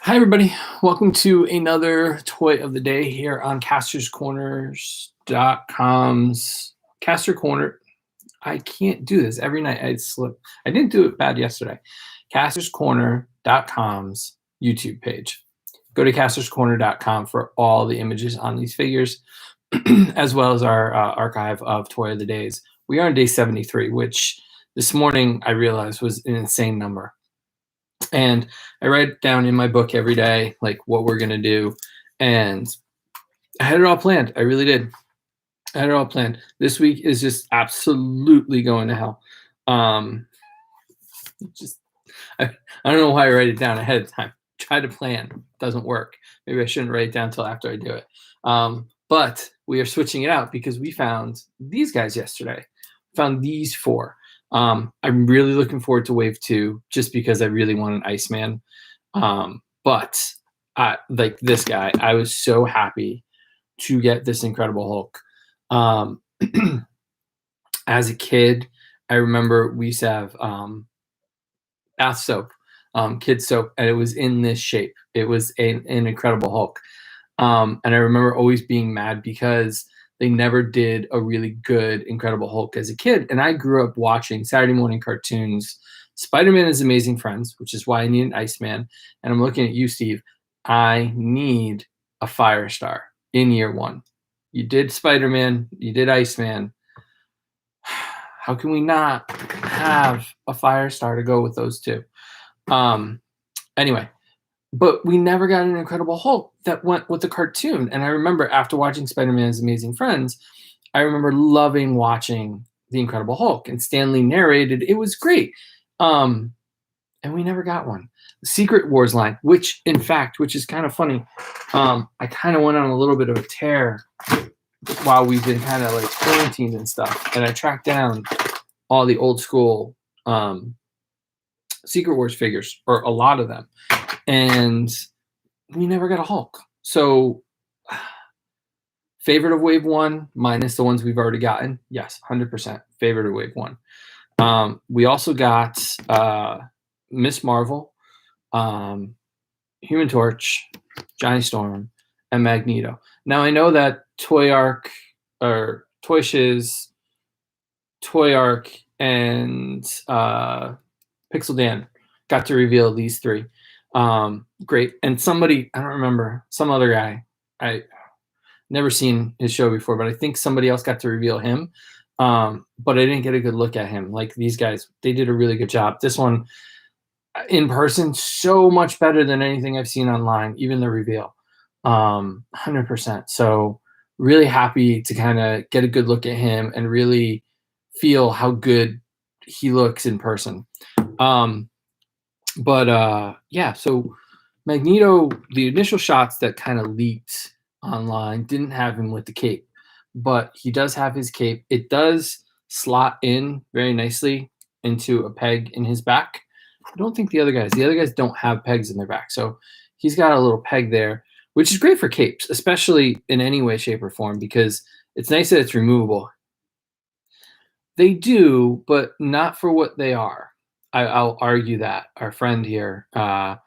Hi, everybody. Welcome to another toy of the day here on castorscorners.com's Castor Corner. I can't do this every night. I slip. I didn't do it bad yesterday. castorscorner.com's YouTube page. Go to castorscorner.com for all the images on these figures, as well as our archive of toy of the days. We are on day 73, which this morning I realized was an insane number. And I write down in my book every day, like what we're going to do. And I had it all planned. I really did. I had it all planned. This week is just absolutely going to hell. Just I don't know why I write it down ahead of time. Try to plan. Doesn't work. Maybe I shouldn't write it down until after I do it. But we are switching it out because we found these guys yesterday. Found these four. I'm really looking forward to Wave 2 just because I really want an Iceman. But like this guy, I was so happy to get this Incredible Hulk. As a kid, I remember we used to have bath soap, kid soap, and it was in this shape. It was an Incredible Hulk. And I remember always being mad because they never did a really good Incredible Hulk as a kid. And I grew up watching Saturday morning cartoons, Spider-Man is Amazing Friends, which is why I need an Iceman. And I'm looking at you, Steve. I need a Firestar in year one. You did Spider-Man, you did Iceman. How can we not have a Firestar to go with those two? Anyway, but we never got an Incredible Hulk that went with the cartoon. And I remember after watching Spider-Man's Amazing Friends, I remember loving watching The Incredible Hulk. And Stan Lee narrated. It was great. And we never got one. The Secret Wars line, which is kind of funny. I kind of went on a little bit of a tear while we've been kind of like quarantined and stuff. And I tracked down all the old school Secret Wars figures, or a lot of them. And we never got a Hulk. So favorite of Wave 1 minus the ones we've already gotten. Yes, 100% favorite of Wave 1. We also got Miss Marvel, Human Torch, Johnny Storm, and Magneto. Now I know that Toy Arc or Toy Shiz, Toy Arc, and Pixel Dan got to reveal these three. Great. And somebody, I don't remember, some other guy, I never seen his show before, but I think somebody else got to reveal him. But I didn't get a good look at him. Like these guys, they did a really good job. This one in person, so much better than anything I've seen online, even the reveal. 100%. So really happy to kind of get a good look at him and really feel how good he looks in person. Yeah, so Magneto, the initial shots that kind of leaked online didn't have him with the cape, but he does have his cape. It does slot in very nicely into a peg in his back. I don't think the other guys don't have pegs in their back. So he's got a little peg there, which is great for capes, especially in any way, shape, or form, because it's nice that it's removable. They do, but not for what they are. I'll argue that. Our friend here, I'll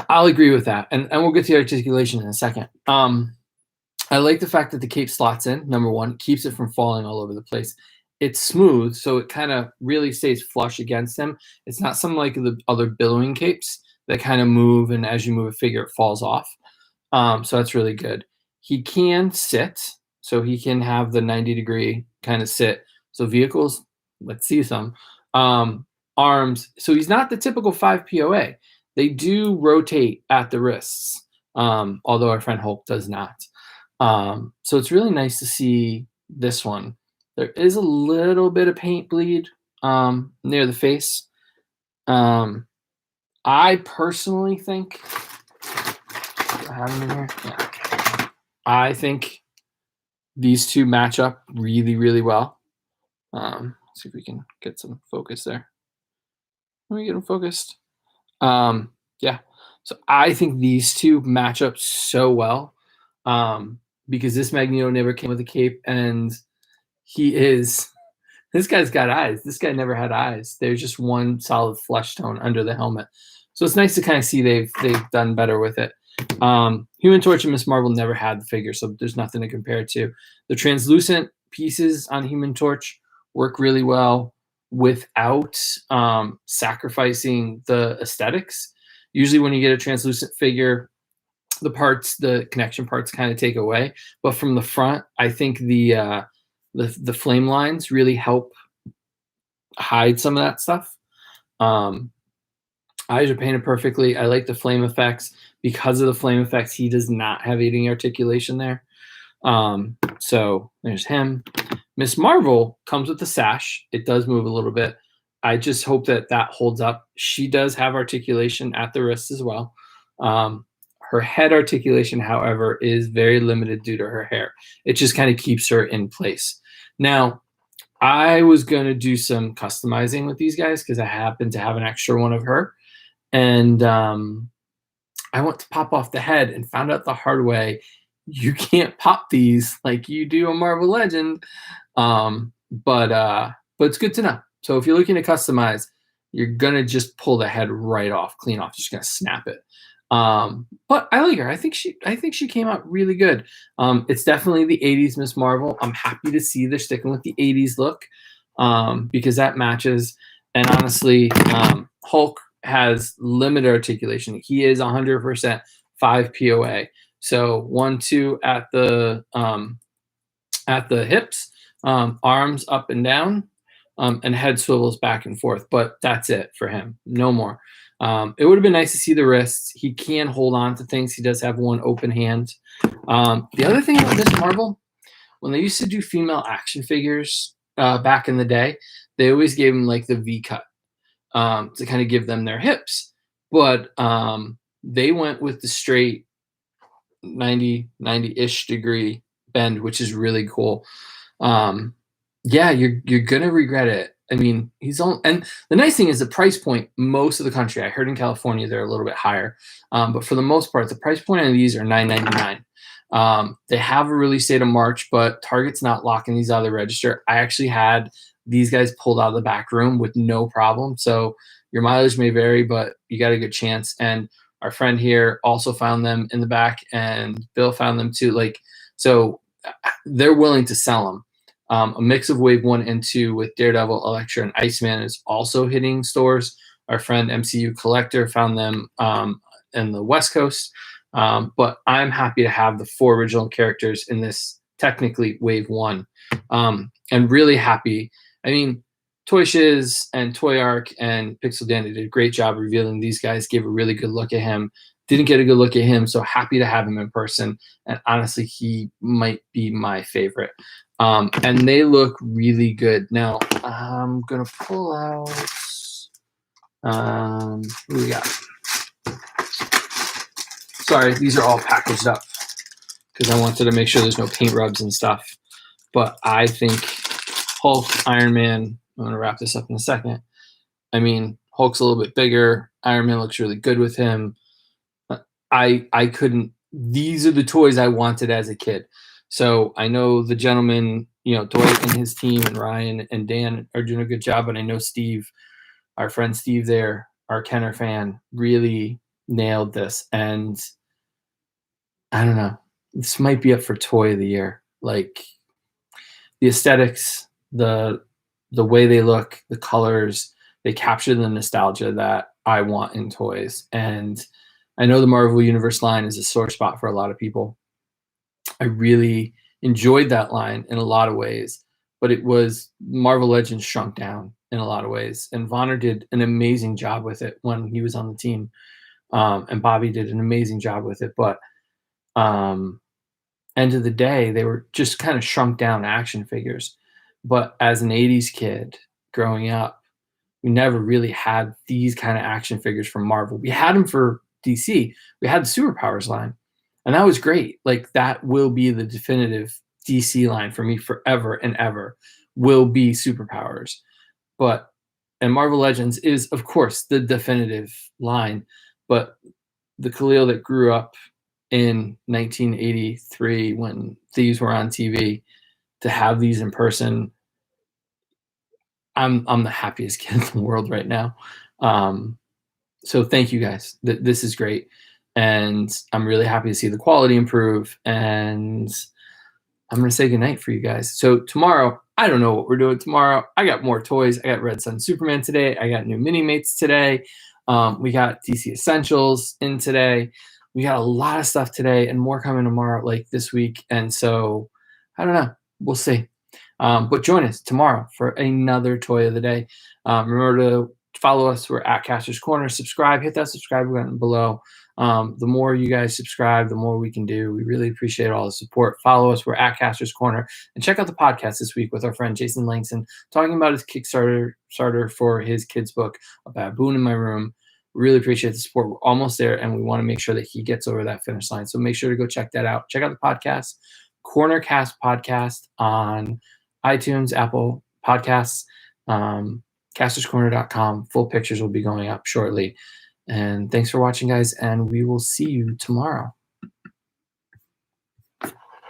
agree with that. And we'll get to the articulation in a second. I like the fact that the cape slots in, number one, keeps it from falling all over the place. It's smooth, so it kind of really stays flush against him. It's not some like the other billowing capes that kind of move, and as you move a figure, it falls off. So that's really good. He can sit, so he can have the 90-degree kind of sit. So vehicles, let's see some. Arms, so he's not the typical 5 POA. They do rotate at the wrists, although our friend Hulk does not. So it's really nice to see this one. There is a little bit of paint bleed near the face. I personally think I have them in here. Yeah. I think these two match up really, really well. See if we can get some focus there. Let me get them focused. Yeah. So I think these two match up so well because this Magneto never came with a cape, and this guy's got eyes. This guy never had eyes. There's just one solid flesh tone under the helmet. So it's nice to kind of see they've done better with it. Human Torch and Miss Marvel never had the figure, so there's nothing to compare it to. The translucent pieces on Human Torch work really well without sacrificing the aesthetics. Usually, when you get a translucent figure, the connection parts kind of take away. But from the front, I think the flame lines really help hide some of that stuff. Um, Eyes are painted perfectly. I like the flame effects. Because of the flame effects, he does not have aiding articulation there. So there's him. Miss Marvel comes with the sash. It does move a little bit. I just hope that that holds up. She does have articulation at the wrist as well. Her head articulation, however, is very limited due to her hair. It just kind of keeps her in place. Now, I was going to do some customizing with these guys because I happen to have an extra one of her. And I went to pop off the head and found out the hard way you can't pop these like you do a Marvel Legend. But it's good to know. So if you're looking to customize, you're gonna just pull the head right off, clean off. Just gonna snap it. But I like her. I think she came out really good. It's definitely the '80s Miss Marvel. I'm happy to see they're sticking with the '80s look because that matches. And honestly, Hulk has limited articulation. He is 100% 5 POA. So 1-2 at the hips, arms up and down, and head swivels back and forth. But that's it for him. No more. It would have been nice to see the wrists. He can hold on to things. He does have one open hand. The other thing about this Marvel, when they used to do female action figures back in the day, they always gave them like the V cut to kind of give them their hips. But they went with the straight 90-ish degree bend, which is really cool. Yeah, you're gonna regret it. I mean, and the nice thing is the price point. Most of the country, I heard in California, they're a little bit higher, but for the most part, the price point on these are $9.99. They have a release date of March, but Target's not locking these out of the register. I actually had these guys pulled out of the back room with no problem. So your mileage may vary, but you got a good chance. And our friend here also found them in the back, and Bill found them too. So they're willing to sell them. A mix of Wave 1 and 2 with Daredevil, Elektra, and Iceman is also hitting stores. Our friend MCU Collector found them in the West Coast. But I'm happy to have the 4 original characters in this technically Wave 1. And really happy. I mean, Toy Shiz and Toy Arc and Pixel Dandy did a great job revealing these guys, gave a really good look at him. Didn't get a good look at him, so happy to have him in person. And honestly, he might be my favorite. And they look really good. Now, I'm going to pull out, who we got? Sorry, these are all packaged up because I wanted to make sure there's no paint rubs and stuff. But I think Hulk, Iron Man, I'm going to wrap this up in a second. I mean, Hulk's a little bit bigger. Iron Man looks really good with him. I couldn't, these are the toys I wanted as a kid. So I know the gentleman, Dwight and his team and Ryan and Dan are doing a good job. And I know Steve, our friend Steve there, our Kenner fan, really nailed this. And I don't know, this might be up for Toy of the Year. Like the aesthetics, the way they look, the colors, they capture the nostalgia that I want in toys. And I know the Marvel Universe line is a sore spot for a lot of people. I really enjoyed that line in a lot of ways, but it was Marvel Legends shrunk down in a lot of ways. And Vonner did an amazing job with it when he was on the team. And Bobby did an amazing job with it. But end of the day, they were just kind of shrunk down action figures. But as an 80s kid growing up, we never really had these kind of action figures from Marvel. We had them for DC. We had the Superpowers line, and that was great. Like that will be the definitive DC line for me forever and ever, will be Superpowers. And Marvel Legends is, of course, the definitive line. But the Khalil that grew up in 1983 when these were on TV, to have these in person, I'm the happiest kid in the world right now. So thank you guys. This is great. And I'm really happy to see the quality improve. And I'm going to say goodnight for you guys. So tomorrow, I don't know what we're doing tomorrow. I got more toys. I got Red Sun Superman today. I got new mini mates today. We got DC Essentials in today. We got a lot of stuff today and more coming tomorrow, like this week. And so I don't know. We'll see. But join us tomorrow for another toy of the day. Remember to follow us. We're at Kastor's Corner. Subscribe. Hit that subscribe button below. The more you guys subscribe, the more we can do. We really appreciate all the support. Follow us. We're at Kastor's Corner. And check out the podcast this week with our friend Jason Langston talking about his Kickstarter for his kids' book, A Baboon in My Room. Really appreciate the support. We're almost there, and we want to make sure that he gets over that finish line. So make sure to go check that out. Check out the podcast, Cornercast Podcast on iTunes, Apple Podcasts, castorscorner.com. Full pictures will be going up shortly. And thanks for watching, guys, and we will see you tomorrow.